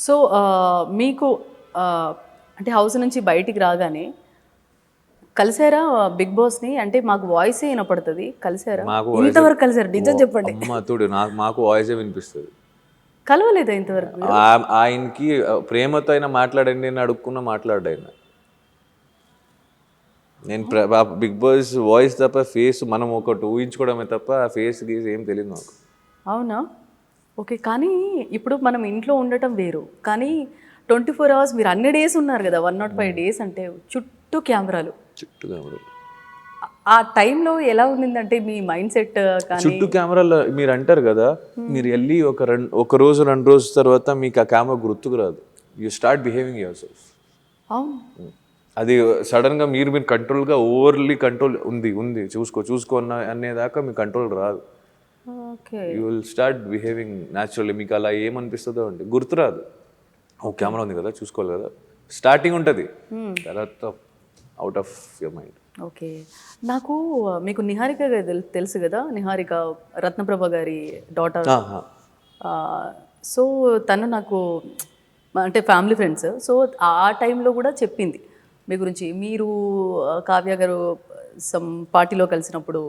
So మీకు అంటే house నుంచి బయటికి రాగానే కలిసారా బిగ్ బాస్ని? అంటే మాకు వాయిసే వినపడుతుంది, కలిసారా? మాకు ఇంతవరకు కలిసారు? నిజం చెప్పండి. అమ్మ తోడు మాకు వాయిసే వినిపిస్తుంది. కలవలేదా ఇంతవరకు? ఆయనకి ప్రేమతో అయినా మాట్లాడండి అని అడుక్కున్నా మాట్లాడు ఆయన. నేను బిగ్ బాస్ వాయిస్ తప్ప ఫేస్ మనం ఒకటి ఊహించుకోవడమే తప్ప ఆ ఫేస్ గీస్ ఏం తెలియదు నాకు. అవునా? ఓకే. కానీ ఇప్పుడు మనం ఇంట్లో ఉండటం వేరు, కానీ 24 అవర్స్ మీరు అన్ని డేస్ ఉన్నారు కదా, 105 డేస్ అంటే చుట్టూ కెమెరాలు. చుట్టూ కెమెరాలు. ఆ టైంలో ఎలా ఉండిందంటే మీ మైండ్ సెట్ కానీ? చుట్టూ కెమెరాలు మీరు అంటారు కదా, మీరు వెళ్ళి ఒక రోజు 2 రోజుల తర్వాత మీకు ఆ కెమెరా గుర్తుకు రాదు. You start behaving your self. అవును. అది సడన్గా మీరు కంట్రోల్గా ఓవర్లీ కంట్రోల్ ఉంది చూసుకో అనేదాకా మీ కంట్రోల్ రాదు. Okay. You will start behaving naturally. మీకు అలా ఏమనిపిస్తుందో అంటే గుర్తురాదు. ఓ కెమెరా ఉంది కదా, చూసుకోవాలి కదా, స్టార్టింగ్ ఉంటుంది, తర్వాత out of your mind. Okay. నాకు మీకు నిహారిక గారు తెలుసు కదా, నిహారిక రత్నప్రభ గారి డాటర్. సో తను నాకు అంటే ఫ్యామిలీ ఫ్రెండ్స్. సో ఆ టైంలో కూడా చెప్పింది మీ గురించి. మీరు కావ్య గారు సమ్ పార్టీలో కలిసినప్పుడు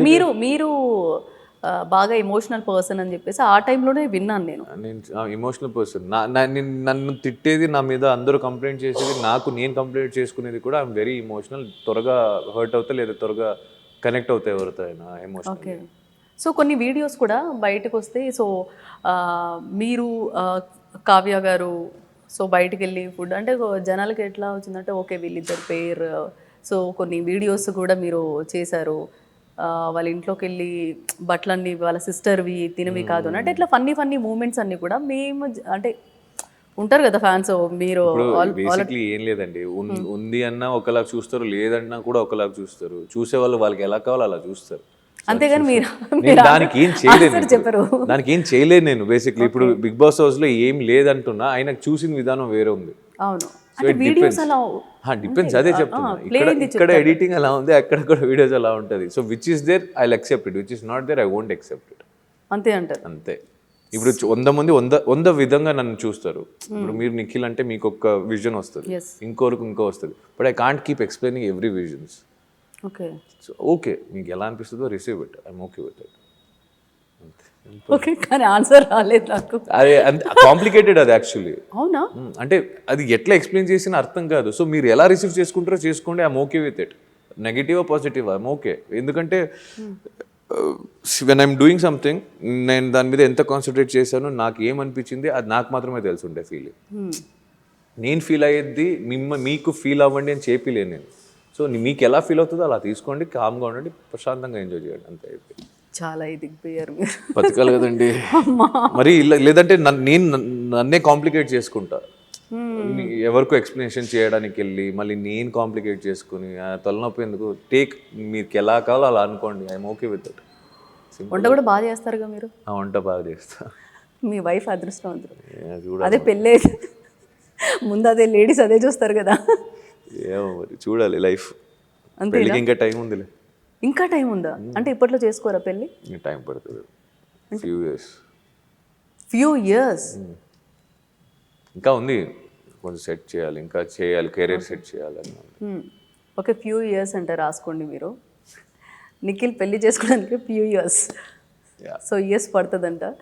మీరు మీరు బాగా ఎమోషనల్ పర్సన్ అని చెప్పేసి ఆ టైంలోనే విన్నాను నేను. Emotional person. నన్ను తిట్టేది, నా మీద అందరూ కంప్లైంట్ చేసేది, నేను కంప్లైంట్ చేసుకునేది కూడా ఐఎమ్ వెరీ ఎమోషనల్. త్వరగా హర్ట్ అవుతా, లేదా త్వరగా కనెక్ట్ అవుతాయి ఎవరితో అయినా ఎమోషనల్. ఓకే. సో కొన్ని వీడియోస్ కూడా బయటకు వస్తాయి. సో మీరు కావ్య గారు సో బయటికి వెళ్ళి ఫుడ్ అంటే జనాలకి ఎట్లా వచ్చిందంటే ఓకే వీళ్ళిద్దరు పేరు. సో కొన్ని వీడియోస్ కూడా మీరు చేశారు. వాళ్ళ ఇంట్లోకి వెళ్ళి బట్టలన్నీ వాళ్ళ సిస్టర్వి తినవి కాదు అని అంటే ఇట్లా ఫన్నీ మూమెంట్స్ అన్నీ కూడా మేము అంటే ఉంటారు కదా ఫ్యాన్స్. మీరు బేసిక్లీ ఏం లేదండి, ఉంది అన్నా ఒకలాగా చూస్తారు, లేదన్నా కూడా ఒకలాగా చూస్తారు. చూసే వాళ్ళు వాళ్ళకి ఎలా కావాలో అలా చూస్తారు. అంతేగాని మీరు దానికి ఏం చేయలేదు చెప్పారు. దానికి ఏం చేయలేదు నేను బేసిక్లీ. ఇప్పుడు బిగ్ బాస్ హౌస్ లో ఏం లేదంటున్నా, ఆయనకు చూసిన విధానం వేరే ఉంది. అవును. వీడియోస్ అలా డిపెండ్స్. అదే చెప్తున్నా, ఇక్కడ ఎడిటింగ్ అలా ఉంది, అక్కడ కూడా వీడియోస్ అలా ఉంటుంది. So which is there I will accept it, which is not there I won't accept it. అంతే అంటారు. అంతే. ఇప్పుడు 100 మంది 100 విధంగా నన్ను చూస్తారు. ఇప్పుడు మీరు నిఖిల్ అంటే మీకు ఒక విజన్ వస్తుంది, ఇంకోరికి ఇంకో వస్తుంది. But I can't keep explaining every visions. Okay. So okay, మీకు ఎలా అనిపిస్తుందో receive it, I'm okay with it. Okay. కానీ ఆన్సర్ రాలేదు నాకు. అదే కాంప్లికేటెడ్ అది యాక్చువల్లీ. అవునా? అంటే అది ఎట్లా ఎక్స్ప్లెయిన్ చేసినా అర్థం కాదు. సో మీరు ఎలా రిసీవ్ చేసుకుంటారో చేసుకోండి, I'm okay with it. Negative positive I'm okay. ఎందుకంటే వెన్ ఐఎమ్ డూయింగ్ సంథింగ్, నేను దాని మీద ఎంత కాన్సన్ట్రేట్ చేశానో, నాకు ఏమనిపించింది అది నాకు మాత్రమే తెలుసుండే ఫీలింగ్. నేను ఫీల్ అయ్యేది మీకు ఫీల్ అవ్వండి అని చెప్పలేను నేను. సో మీకు ఎలా ఫీల్ అవుతుందో అలా తీసుకోండి, కామ్గా ఉండండి, ప్రశాంతంగా ఎంజాయ్ చేయండి, అంతే అయిపోయింది. చాలా ఎదిగిపోయారు మీరు. బతకాలి కదండి మరి. లేదంటే నన్నే కాంప్లికేట్ చేసుకుంటా. ఎవరికో ఎక్స్ప్లెనేషన్ చేయడానికి వెళ్ళి మళ్ళీ నేను కాంప్లికేట్ చేసుకుని తలనొప్పి ఎందుకు. మీకు ఎలా కావాలో అలా అనుకోండి, ఐఎమ్ ఓకే విత్ ఇట్. వంట కూడా బాగా చేస్తారుగా మీరు? వంట బాగా చేస్తా. మీ వైఫ్ అదృష్టవంతులు. అదే పెళ్ళే ముందు అదే లేడీస్ అదే చూస్తారు కదా. ఏమో మరి చూడాలి లైఫ్. అంతే. ఇంకా టైం ఉందిలే. ఇంకా టైం ఉందా? అంటే ఇప్పట్లో చేసుకోరా పెళ్ళి? టైం పడుతుంది, ఫ్యూ ఇయర్స్. ఇంకా ఉంది, కొంచెం సెట్ చేయాలి, ఇంకా చేయాలి, కెరీర్ సెట్ చేయాలని. ఓకే, ఫ్యూ ఇయర్స్ అంటే రాసుకోండి మీరు. నిఖిల్ పెళ్లి చేసుకోవడానికి ఫ్యూ ఇయర్స్. సో ఇయర్స్ పడుతుందంట.